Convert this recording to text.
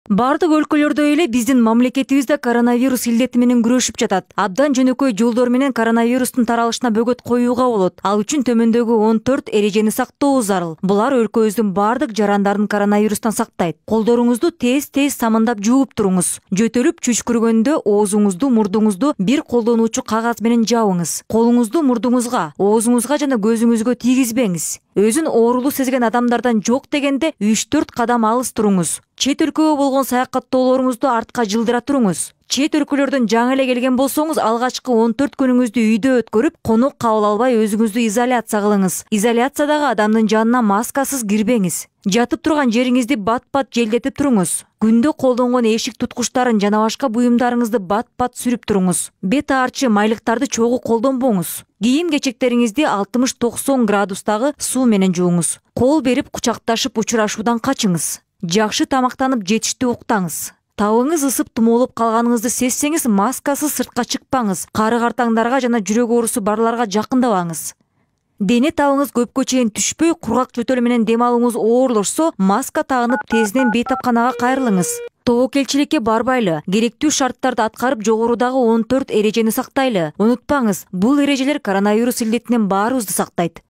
Бардык өлкөлөрдө эле биздин мамлекетибизде коронавирус илдети менен күрөшүп жатат. Абдан жөнөкөй жолдор менен коронавирустун таралышына бөгөт коюуга болот. Ал үчүн төмөндөгү 14 эрежени сактоо зарыл. Булар өлкөбүздүн бардык жарандарын коронавирустан сактайт. Колдоруңузду тез самындап жууп туруңуз. Жөтөлүп чүчкүргөндө оозуңузду, мурдуңузду бир колдонуучу кагаз менен жабыңыз. Колуңузду мурдуңузга, оозуңузга жана көзүңүзгө тийгизбеңиз. Өзүн оорулуу сезген адамдардан жок дегенде 3-4 кадам алыс туруңуз. Чет өлкөгө болгон саякаттоолоруңузду артка жылдыра туруңуз. Чет өлкөлөрдөн жаңы эле келген болсоңуз, алгачкы 14 күнүңүздү үйдө өткөрүп, конок кабыл албай өзүңүздү изоляция кылыңыз. Изоляциядагы адамдын жанына маскасыз кирбеңиз. Жатып турган жериңизди бат-бат желдетип туруңуз. Күндө колдонгон эшик туткучтарын жана башка буюмдарыңызды бат-бат сүрүп туруңуз. Бет аарчы майлыктарды чогуу колдонбоңуз. Кийим-кечектериңизди 60-90 градустагы суу менен жууңуз. Кол берип кучакташып учурашуудан качыңыз. Жакшы тамактанып жетиштүү уктаңыз. Табыңыз ысып тумоолоп калганыңызды сезсеңиз, маскасыз сыртка чыкпаңыз. Кары картаңдарга жана жүрөк оорусу барларга жакындабаңыз. Дене табыңыз көпкө чейин түшпөй, кургак жөтөл менен дем алууңуз оорлошсо, маска тагынып тезинен бейтапканага кайрылыңыз. Тобокелчиликке барбайлы, керектүү шарттарды аткарып, жогорудагы 14 эрежени сактайлы. Унутпаңыз, бул эрежелер коронавирус илдетинен баарыбызды сактайт.